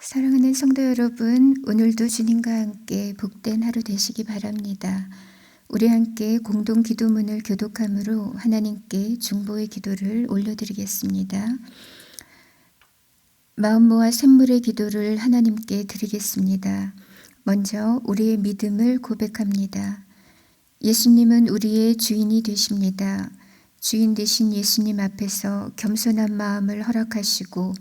사랑하는 성도 여러분, 오늘도 주님과 함께 복된 하루 되시기 바랍니다. 우리 함께 공동 기도문을 교독함으로 하나님께 중보의 기도를 올려드리겠습니다. 마음 모아 샘물의 기도를 하나님께 드리겠습니다. 먼저 우리의 믿음을 고백합니다. 예수님은 우리의 주인이 되십니다. 주인 되신 예수님 앞에서 겸손한 마음을 허락하시고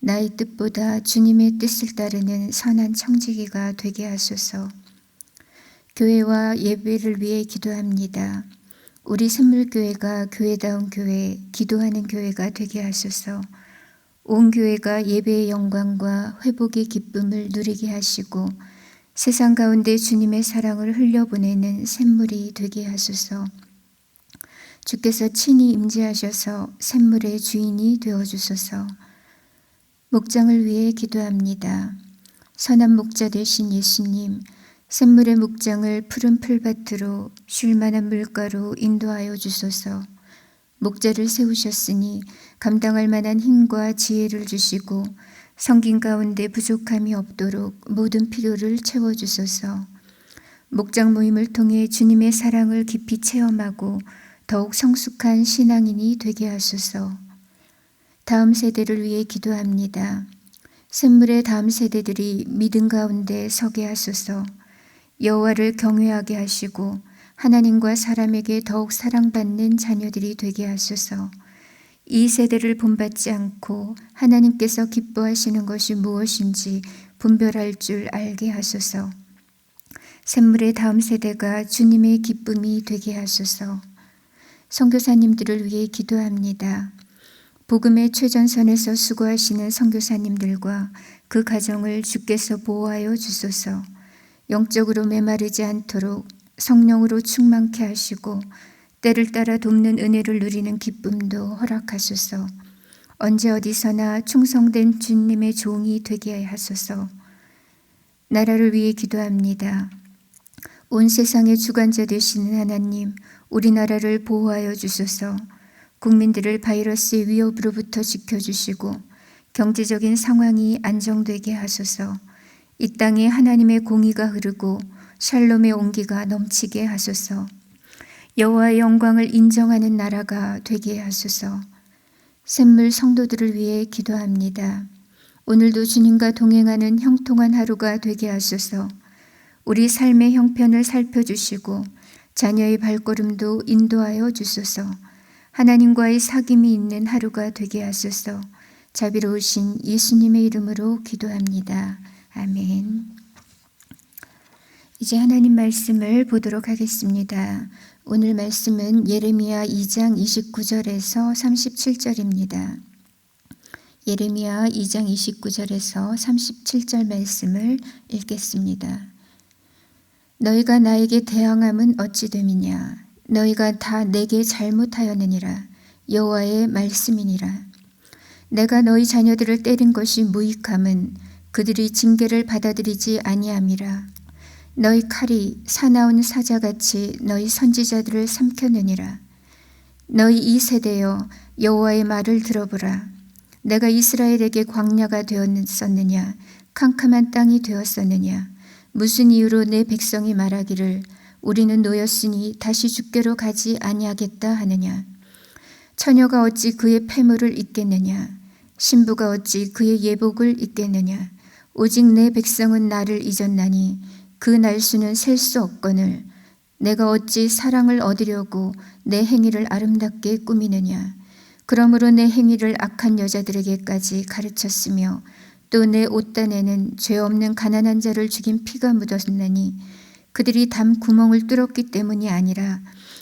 나의 뜻보다 주님의 뜻을 따르는 선한 청지기가 되게 하소서. 교회와 예배를 위해 기도합니다. 우리 샘물교회가 교회다운 교회, 기도하는 교회가 되게 하소서. 온 교회가 예배의 영광과 회복의 기쁨을 누리게 하시고 세상 가운데 주님의 사랑을 흘려보내는 샘물이 되게 하소서. 주께서 친히 임재하셔서 샘물의 주인이 되어주소서. 목장을 위해 기도합니다. 선한 목자 되신 예수님, 샘물의 목장을 푸른 풀밭으로 쉴 만한 물가로 인도하여 주소서. 목자를 세우셨으니 감당할 만한 힘과 지혜를 주시고 성긴 가운데 부족함이 없도록 모든 필요를 채워주소서. 목장 모임을 통해 주님의 사랑을 깊이 체험하고 더욱 성숙한 신앙인이 되게 하소서. 다음 세대를 위해 기도합니다. 샘물의 다음 세대들이 믿음 가운데 서게 하소서. 여호와를 경외하게 하시고 하나님과 사람에게 더욱 사랑받는 자녀들이 되게 하소서. 이 세대를 본받지 않고 하나님께서 기뻐하시는 것이 무엇인지 분별할 줄 알게 하소서. 샘물의 다음 세대가 주님의 기쁨이 되게 하소서. 선교사님들을 위해 기도합니다. 복음의 최전선에서 수고하시는 선교사님들과 그 가정을 주께서 보호하여 주소서. 영적으로 메마르지 않도록 성령으로 충만케 하시고 때를 따라 돕는 은혜를 누리는 기쁨도 허락하소서. 언제 어디서나 충성된 주님의 종이 되게 하소서. 나라를 위해 기도합니다. 온 세상의 주관자 되시는 하나님, 우리나라를 보호하여 주소서. 국민들을 바이러스의 위협으로부터 지켜주시고 경제적인 상황이 안정되게 하소서. 이 땅에 하나님의 공의가 흐르고 샬롬의 온기가 넘치게 하소서. 여호와의 영광을 인정하는 나라가 되게 하소서. 샘물 성도들을 위해 기도합니다. 오늘도 주님과 동행하는 형통한 하루가 되게 하소서. 우리 삶의 형편을 살펴주시고 자녀의 발걸음도 인도하여 주소서. 하나님과의 사귐이 있는 하루가 되게 하소서. 자비로우신 예수님의 이름으로 기도합니다. 아멘. 이제 하나님 말씀을 보도록 하겠습니다. 오늘 말씀은 예레미야 2장 29절에서 37절입니다. 예레미야 2장 29절에서 37절 말씀을 읽겠습니다. 너희가 나에게 대항함은 어찌 됨이냐? 너희가 다 내게 잘못하였느니라. 여호와의 말씀이니라. 내가 너희 자녀들을 때린 것이 무익함은 그들이 징계를 받아들이지 아니함이라. 너희 칼이 사나운 사자같이 너희 선지자들을 삼켰느니라. 너희 이 세대여 여호와의 말을 들어보라. 내가 이스라엘에게 광야가 되었었느냐? 캄캄한 땅이 되었었느냐? 무슨 이유로 내 백성이 말하기를 우리는 노였으니 다시 주께로 가지 아니하겠다 하느냐? 처녀가 어찌 그의 패물을 잊겠느냐? 신부가 어찌 그의 예복을 잊겠느냐? 오직 내 백성은 나를 잊었나니 그 날수는 셀 수 없거늘 내가 어찌 사랑을 얻으려고 내 행위를 아름답게 꾸미느냐? 그러므로 내 행위를 악한 여자들에게까지 가르쳤으며 또 내 옷단에는 죄 없는 가난한 자를 죽인 피가 묻었나니 그들이 담 구멍을 뚫었기 때문이 아니라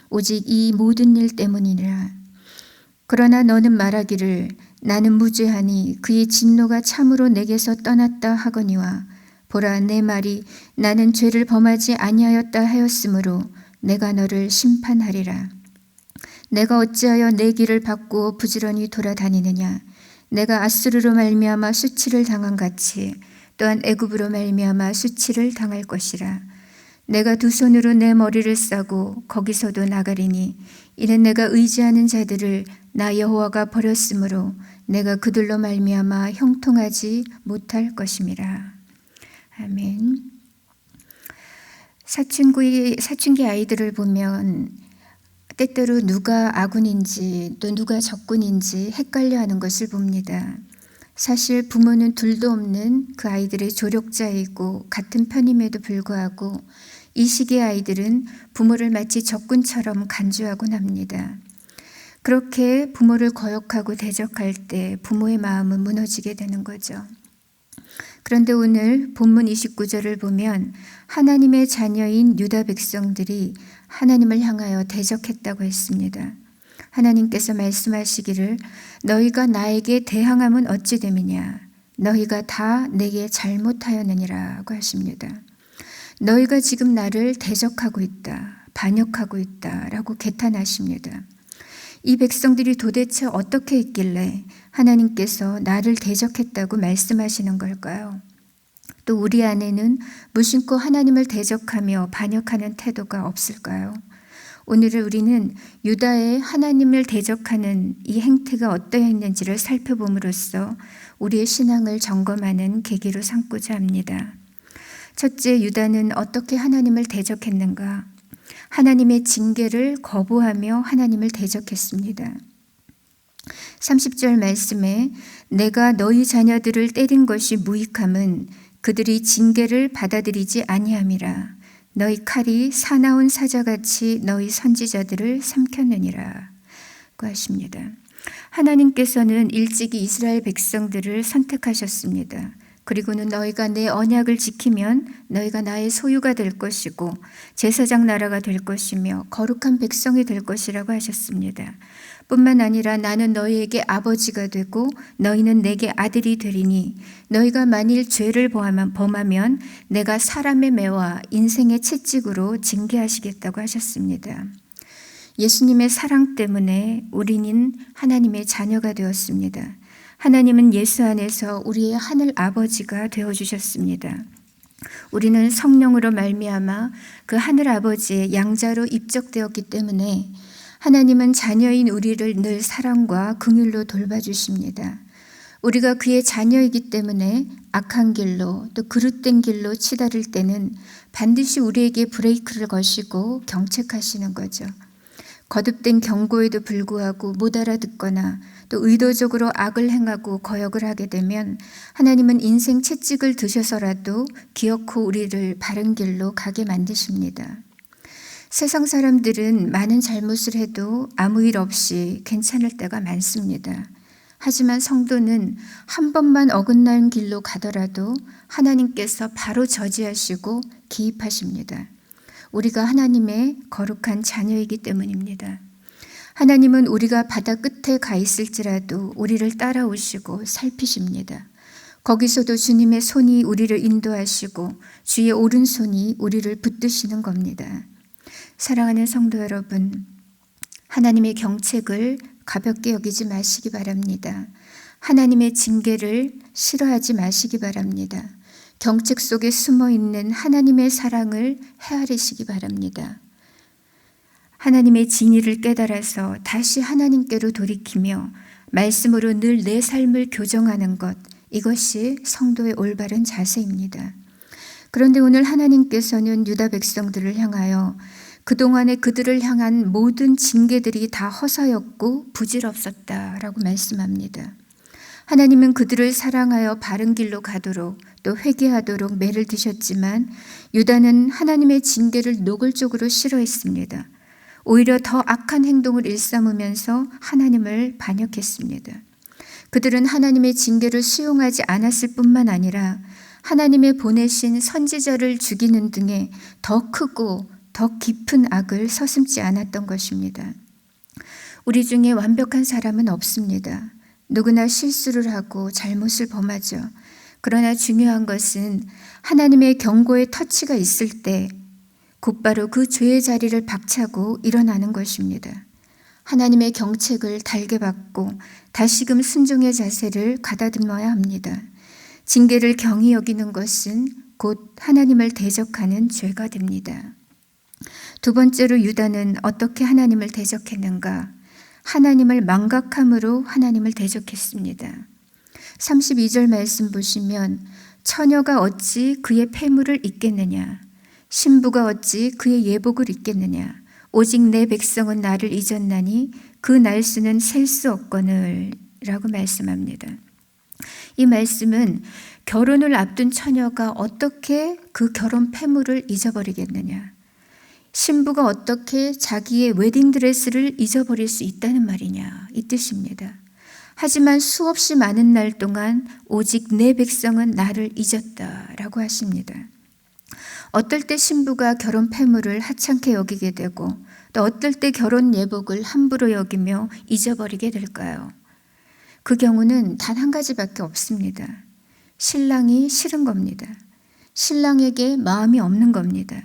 오직 이 모든 일 때문이라. 그러나 너는 말하기를 나는 무죄하니 그의 진노가 참으로 내게서 떠났다 하거니와 보라 내 말이 나는 죄를 범하지 아니하였다 하였으므로 내가 너를 심판하리라. 내가 어찌하여 내 길을 바꾸어 부지런히 돌아다니느냐? 내가 아수르로 말미암아 수치를 당한 같이 또한 애굽으로 말미암아 수치를 당할 것이라. 내가 두 손으로 내 머리를 싸고 거기서도 나가리니 이는 내가 의지하는 자들을 나 여호와가 버렸으므로 내가 그들로 말미암아 형통하지 못할 것임이라. 아멘. 사춘기 아이들을 보면 때때로 누가 아군인지 또 누가 적군인지 헷갈려하는 것을 봅니다. 사실 부모는 둘도 없는 그 아이들의 조력자이고 같은 편임에도 불구하고 이 시기의 아이들은 부모를 마치 적군처럼 간주하곤 합니다. 그렇게 부모를 거역하고 대적할 때 부모의 마음은 무너지게 되는 거죠. 그런데 오늘 본문 29절을 보면 하나님의 자녀인 유다 백성들이 하나님을 향하여 대적했다고 했습니다. 하나님께서 말씀하시기를 너희가 나에게 대항함은 어찌 됨이냐 너희가 다 내게 잘못하였느니라고 하십니다. 너희가 지금 나를 대적하고 있다, 반역하고 있다라고 개탄하십니다. 이 백성들이 도대체 어떻게 했길래 하나님께서 나를 대적했다고 말씀하시는 걸까요? 또 우리 안에는 무심코 하나님을 대적하며 반역하는 태도가 없을까요? 오늘 우리는 유다의 하나님을 대적하는 이 행태가 어떠했는지를 살펴봄으로써 우리의 신앙을 점검하는 계기로 삼고자 합니다. 첫째, 유다는 어떻게 하나님을 대적했는가? 하나님의 징계를 거부하며 하나님을 대적했습니다. 30절 말씀에 내가 너희 자녀들을 때린 것이 무익함은 그들이 징계를 받아들이지 아니함이라. 너희 칼이 사나운 사자같이 너희 선지자들을 삼켰느니라 고 하십니다. 하나님께서는 일찍이 이스라엘 백성들을 선택하셨습니다. 그리고는 너희가 내 언약을 지키면 너희가 나의 소유가 될 것이고 제사장 나라가 될 것이며 거룩한 백성이 될 것이라고 하셨습니다. 뿐만 아니라 나는 너희에게 아버지가 되고 너희는 내게 아들이 되리니 너희가 만일 죄를 범하면 내가 사람의 매와 인생의 채찍으로 징계하시겠다고 하셨습니다. 예수님의 사랑 때문에 우리는 하나님의 자녀가 되었습니다. 하나님은 예수 안에서 우리의 하늘 아버지가 되어주셨습니다. 우리는 성령으로 말미암아 그 하늘 아버지의 양자로 입적되었기 때문에 하나님은 자녀인 우리를 늘 사랑과 긍휼로 돌봐주십니다. 우리가 그의 자녀이기 때문에 악한 길로 또 그릇된 길로 치달을 때는 반드시 우리에게 브레이크를 거시고 경책하시는 거죠. 거듭된 경고에도 불구하고 못 알아듣거나 또 의도적으로 악을 행하고 거역을 하게 되면 하나님은 인생 채찍을 드셔서라도 기어코 우리를 바른 길로 가게 만드십니다. 세상 사람들은 많은 잘못을 해도 아무 일 없이 괜찮을 때가 많습니다. 하지만 성도는 한 번만 어긋난 길로 가더라도 하나님께서 바로 저지하시고 기입하십니다. 우리가 하나님의 거룩한 자녀이기 때문입니다. 하나님은 우리가 바다 끝에 가 있을지라도 우리를 따라오시고 살피십니다. 거기서도 주님의 손이 우리를 인도하시고 주의 오른손이 우리를 붙드시는 겁니다. 사랑하는 성도 여러분, 하나님의 경책을 가볍게 여기지 마시기 바랍니다. 하나님의 징계를 싫어하지 마시기 바랍니다. 경책 속에 숨어 있는 하나님의 사랑을 헤아리시기 바랍니다. 하나님의 진리를 깨달아서 다시 하나님께로 돌이키며 말씀으로 늘 내 삶을 교정하는 것, 이것이 성도의 올바른 자세입니다. 그런데 오늘 하나님께서는 유다 백성들을 향하여 그동안에 그들을 향한 모든 징계들이 다 허사였고 부질없었다라고 말씀합니다. 하나님은 그들을 사랑하여 바른 길로 가도록 또 회개하도록 매를 드셨지만 유다는 하나님의 징계를 노골적으로 싫어했습니다. 오히려 더 악한 행동을 일삼으면서 하나님을 반역했습니다. 그들은 하나님의 징계를 수용하지 않았을 뿐만 아니라 하나님의 보내신 선지자를 죽이는 등의 더 크고 더 깊은 악을 서슴지 않았던 것입니다. 우리 중에 완벽한 사람은 없습니다. 누구나 실수를 하고 잘못을 범하죠. 그러나 중요한 것은 하나님의 경고의 터치가 있을 때 곧바로 그 죄의 자리를 박차고 일어나는 것입니다. 하나님의 경책을 달게 받고 다시금 순종의 자세를 가다듬어야 합니다. 징계를 경히 여기는 것은 곧 하나님을 대적하는 죄가 됩니다. 두 번째로 유다는 어떻게 하나님을 대적했는가? 하나님을 망각함으로 하나님을 대적했습니다. 32절 말씀 보시면 처녀가 어찌 그의 폐물을 잊겠느냐, 신부가 어찌 그의 예복을 잊겠느냐, 오직 내 백성은 나를 잊었나니 그 날수는 셀 수 없거늘 라고 말씀합니다. 이 말씀은 결혼을 앞둔 처녀가 어떻게 그 결혼 폐물을 잊어버리겠느냐, 신부가 어떻게 자기의 웨딩드레스를 잊어버릴 수 있다는 말이냐, 이 뜻입니다. 하지만 수없이 많은 날 동안 오직 내 백성은 나를 잊었다라고 하십니다. 어떨 때 신부가 결혼 폐물을 하찮게 여기게 되고 또 어떨 때 결혼 예복을 함부로 여기며 잊어버리게 될까요? 그 경우는 단 한 가지밖에 없습니다. 신랑이 싫은 겁니다. 신랑에게 마음이 없는 겁니다.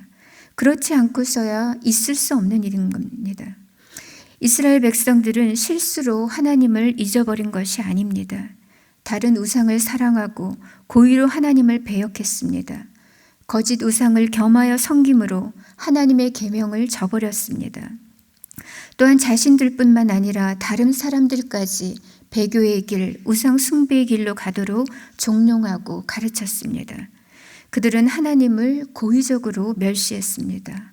그렇지 않고서야 있을 수 없는 일인 겁니다. 이스라엘 백성들은 실수로 하나님을 잊어버린 것이 아닙니다. 다른 우상을 사랑하고 고의로 하나님을 배역했습니다. 거짓 우상을 겸하여 섬김으로 하나님의 계명을 저버렸습니다. 또한 자신들뿐만 아니라 다른 사람들까지 배교의 길, 우상 숭배의 길로 가도록 종용하고 가르쳤습니다. 그들은 하나님을 고의적으로 멸시했습니다.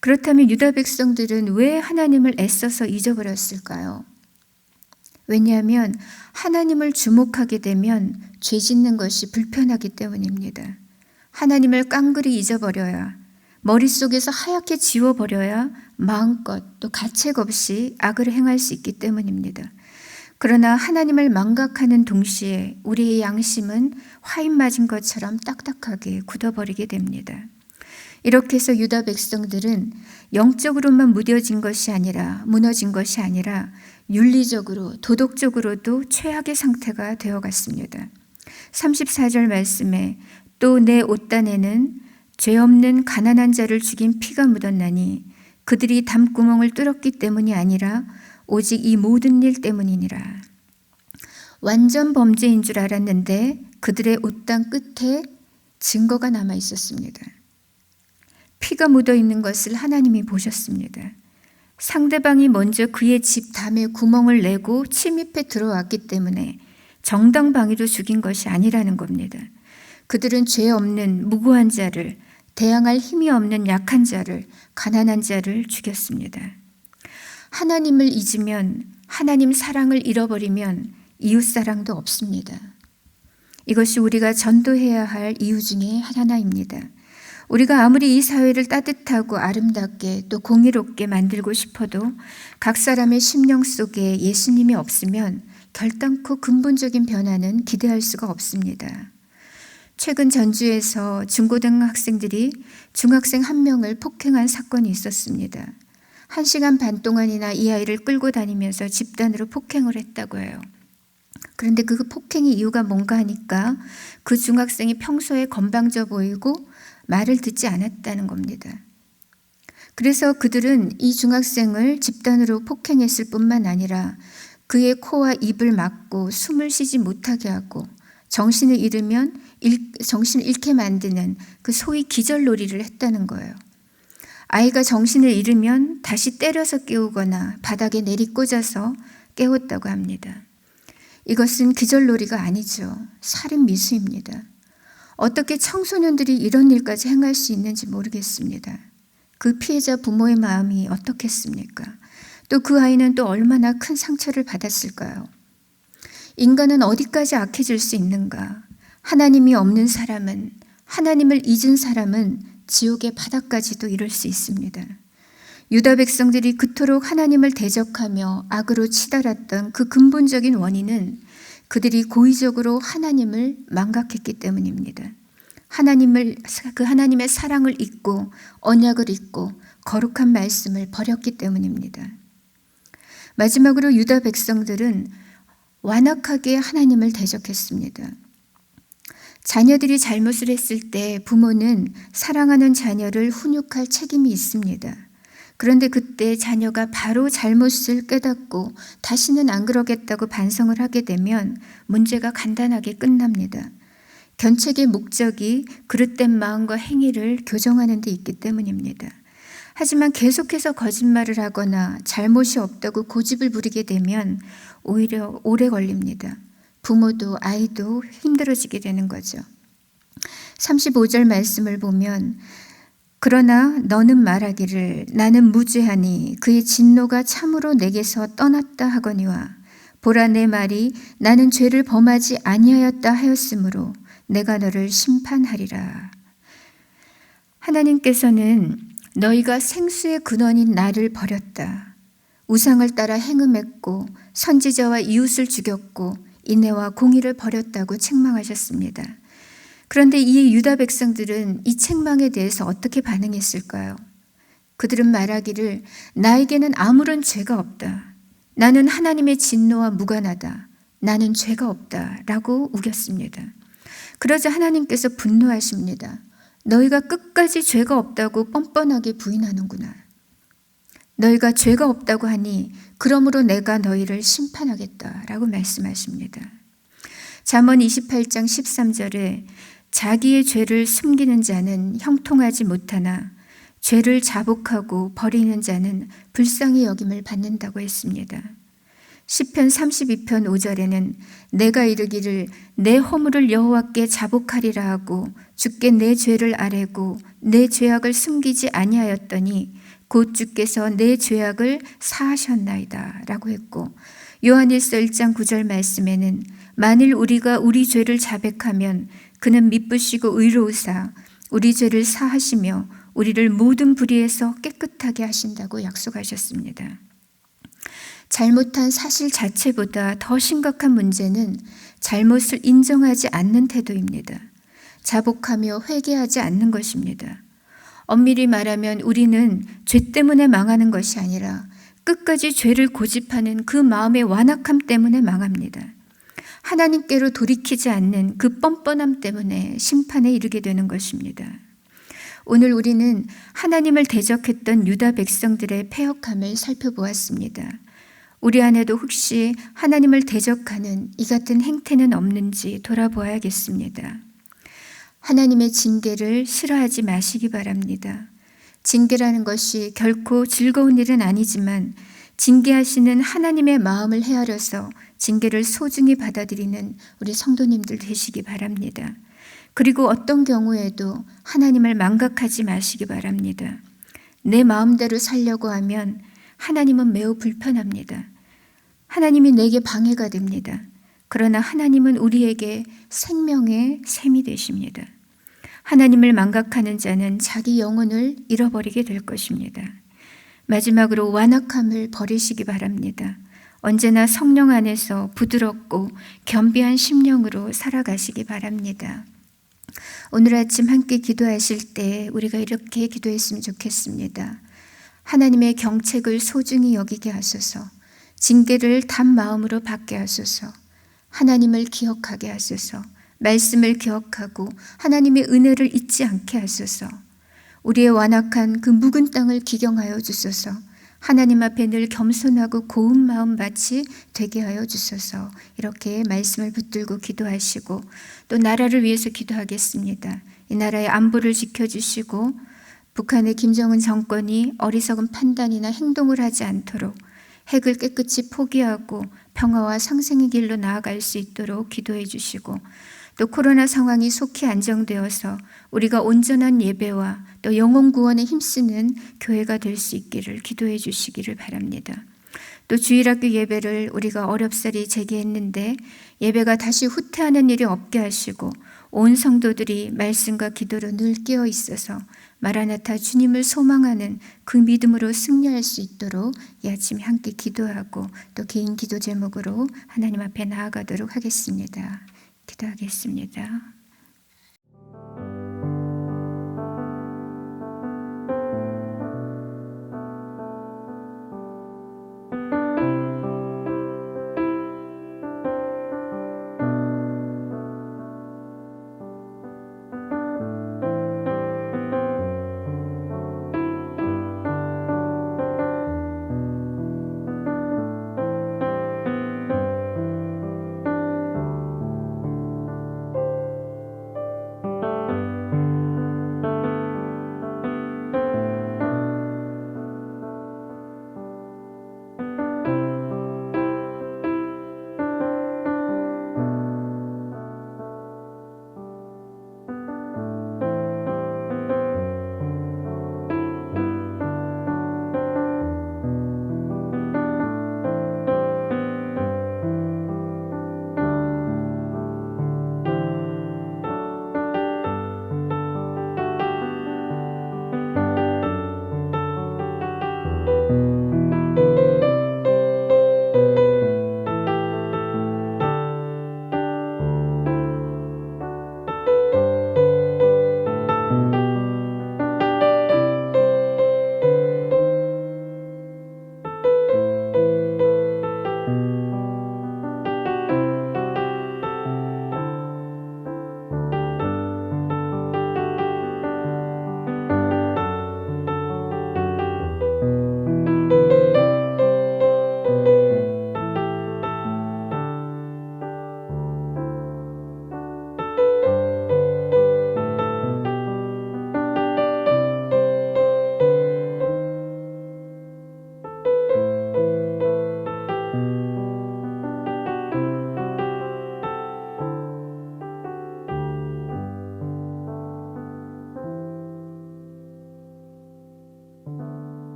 그렇다면 유다 백성들은 왜 하나님을 애써서 잊어버렸을까요? 왜냐하면 하나님을 주목하게 되면 죄 짓는 것이 불편하기 때문입니다. 하나님을 깡그리 잊어버려야, 머릿속에서 하얗게 지워버려야 마음껏 또 가책 없이 악을 행할 수 있기 때문입니다. 그러나 하나님을 망각하는 동시에 우리의 양심은 화인 맞은 것처럼 딱딱하게 굳어버리게 됩니다. 이렇게 해서 유다 백성들은 영적으로만 무뎌진 것이 아니라, 무너진 것이 아니라 윤리적으로, 도덕적으로도 최악의 상태가 되어갔습니다. 34절 말씀에 또 내 옷단에는 죄 없는 가난한 자를 죽인 피가 묻었나니 그들이 담구멍을 뚫었기 때문이 아니라 오직 이 모든 일 때문이니라. 완전 범죄인 줄 알았는데 그들의 옷단 끝에 증거가 남아 있었습니다. 피가 묻어 있는 것을 하나님이 보셨습니다. 상대방이 먼저 그의 집 담에 구멍을 내고 침입해 들어왔기 때문에 정당방위로 죽인 것이 아니라는 겁니다. 그들은 죄 없는 무고한 자를, 대항할 힘이 없는 약한 자를, 가난한 자를 죽였습니다. 하나님을 잊으면, 하나님 사랑을 잃어버리면 이웃사랑도 없습니다. 이것이 우리가 전도해야 할 이유 중에 하나입니다. 우리가 아무리 이 사회를 따뜻하고 아름답게 또 공의롭게 만들고 싶어도 각 사람의 심령 속에 예수님이 없으면 결단코 근본적인 변화는 기대할 수가 없습니다. 최근 전주에서 중고등학생들이 중학생 한 명을 폭행한 사건이 있었습니다. 1시간 반 동안이나 이 아이를 끌고 다니면서 집단으로 폭행을 했다고 해요. 그런데 그 폭행의 이유가 뭔가 하니까 그 중학생이 평소에 건방져 보이고 말을 듣지 않았다는 겁니다. 그래서 그들은 이 중학생을 집단으로 폭행했을 뿐만 아니라 그의 코와 입을 막고 숨을 쉬지 못하게 하고 정신을 잃게 만드는 그 소위 기절놀이를 했다는 거예요. 아이가 정신을 잃으면 다시 때려서 깨우거나 바닥에 내리꽂아서 깨웠다고 합니다. 이것은 기절놀이가 아니죠. 살인 미수입니다. 어떻게 청소년들이 이런 일까지 행할 수 있는지 모르겠습니다. 그 피해자 부모의 마음이 어떻겠습니까? 또 그 아이는 또 얼마나 큰 상처를 받았을까요? 인간은 어디까지 악해질 수 있는가? 하나님이 없는 사람은, 하나님을 잊은 사람은 지옥의 바닥까지도 이를 수 있습니다. 유다 백성들이 그토록 하나님을 대적하며 악으로 치달았던 그 근본적인 원인은 그들이 고의적으로 하나님을 망각했기 때문입니다. 하나님의 사랑을 잊고 언약을 잊고 거룩한 말씀을 버렸기 때문입니다. 마지막으로 유다 백성들은 완악하게 하나님을 대적했습니다. 자녀들이 잘못을 했을 때 부모는 사랑하는 자녀를 훈육할 책임이 있습니다. 그런데 그때 자녀가 바로 잘못을 깨닫고 다시는 안 그러겠다고 반성을 하게 되면 문제가 간단하게 끝납니다. 견책의 목적이 그릇된 마음과 행위를 교정하는 데 있기 때문입니다. 하지만 계속해서 거짓말을 하거나 잘못이 없다고 고집을 부리게 되면 오히려 오래 걸립니다. 부모도 아이도 힘들어지게 되는 거죠. 35절 말씀을 보면 그러나 너는 말하기를 나는 무죄하니 그의 진노가 참으로 내게서 떠났다 하거니와 보라 내 말이 나는 죄를 범하지 아니하였다 하였으므로 내가 너를 심판하리라. 하나님께서는 너희가 생수의 근원인 나를 버렸다. 우상을 따라 행음했고 선지자와 이웃을 죽였고 인애와 공의를 버렸다고 책망하셨습니다. 그런데 이 유다 백성들은 이 책망에 대해서 어떻게 반응했을까요? 그들은 말하기를 나에게는 아무런 죄가 없다. 나는 하나님의 진노와 무관하다. 나는 죄가 없다. 라고 우겼습니다. 그러자 하나님께서 분노하십니다. 너희가 끝까지 죄가 없다고 뻔뻔하게 부인하는구나. 너희가 죄가 없다고 하니 그러므로 내가 너희를 심판하겠다. 라고 말씀하십니다. 잠언 28장 13절에 자기의 죄를 숨기는 자는 형통하지 못하나 죄를 자복하고 버리는 자는 불쌍히 여김을 받는다고 했습니다. 시편 32편 5절에는 내가 이르기를 내 허물을 여호와께 자복하리라 하고 주께 내 죄를 아뢰고 내 죄악을 숨기지 아니하였더니 곧 주께서 내 죄악을 사하셨나이다 라고 했고 요한일서 1장 9절 말씀에는 만일 우리가 우리 죄를 자백하면 그는 미쁘시고 의로우사 우리 죄를 사하시며 우리를 모든 불의에서 깨끗하게 하신다고 약속하셨습니다. 잘못한 사실 자체보다 더 심각한 문제는 잘못을 인정하지 않는 태도입니다. 자복하며 회개하지 않는 것입니다. 엄밀히 말하면 우리는 죄 때문에 망하는 것이 아니라 끝까지 죄를 고집하는 그 마음의 완악함 때문에 망합니다. 하나님께로 돌이키지 않는 그 뻔뻔함 때문에 심판에 이르게 되는 것입니다. 오늘 우리는 하나님을 대적했던 유다 백성들의 패역함을 살펴보았습니다. 우리 안에도 혹시 하나님을 대적하는 이 같은 행태는 없는지 돌아보아야겠습니다. 하나님의 징계를 싫어하지 마시기 바랍니다. 징계라는 것이 결코 즐거운 일은 아니지만 징계하시는 하나님의 마음을 헤아려서 징계를 소중히 받아들이는 우리 성도님들 되시기 바랍니다. 그리고 어떤 경우에도 하나님을 망각하지 마시기 바랍니다. 내 마음대로 살려고 하면 하나님은 매우 불편합니다. 하나님이 내게 방해가 됩니다. 그러나 하나님은 우리에게 생명의 샘이 되십니다. 하나님을 망각하는 자는 자기 영혼을 잃어버리게 될 것입니다. 마지막으로 완악함을 버리시기 바랍니다. 언제나 성령 안에서 부드럽고 겸비한 심령으로 살아가시기 바랍니다. 오늘 아침 함께 기도하실 때 우리가 이렇게 기도했으면 좋겠습니다. 하나님의 경책을 소중히 여기게 하소서. 징계를 단 마음으로 받게 하소서. 하나님을 기억하게 하소서. 말씀을 기억하고 하나님의 은혜를 잊지 않게 하소서. 우리의 완악한 그 묵은 땅을 기경하여 주소서. 하나님 앞에 늘 겸손하고 고운 마음밭이 되게 하여 주소서. 이렇게 말씀을 붙들고 기도하시고 또 나라를 위해서 기도하겠습니다. 이 나라의 안보를 지켜주시고 북한의 김정은 정권이 어리석은 판단이나 행동을 하지 않도록 핵을 깨끗이 포기하고 평화와 상생의 길로 나아갈 수 있도록 기도해 주시고 또 코로나 상황이 속히 안정되어서 우리가 온전한 예배와 또 영혼 구원에 힘쓰는 교회가 될 수 있기를 기도해 주시기를 바랍니다. 또 주일학교 예배를 우리가 어렵사리 재개했는데 예배가 다시 후퇴하는 일이 없게 하시고 온 성도들이 말씀과 기도로 늘 깨어 있어서 마라나타 주님을 소망하는 그 믿음으로 승리할 수 있도록 이 아침에 함께 기도하고 또 개인 기도 제목으로 하나님 앞에 나아가도록 하겠습니다. 기도하겠습니다.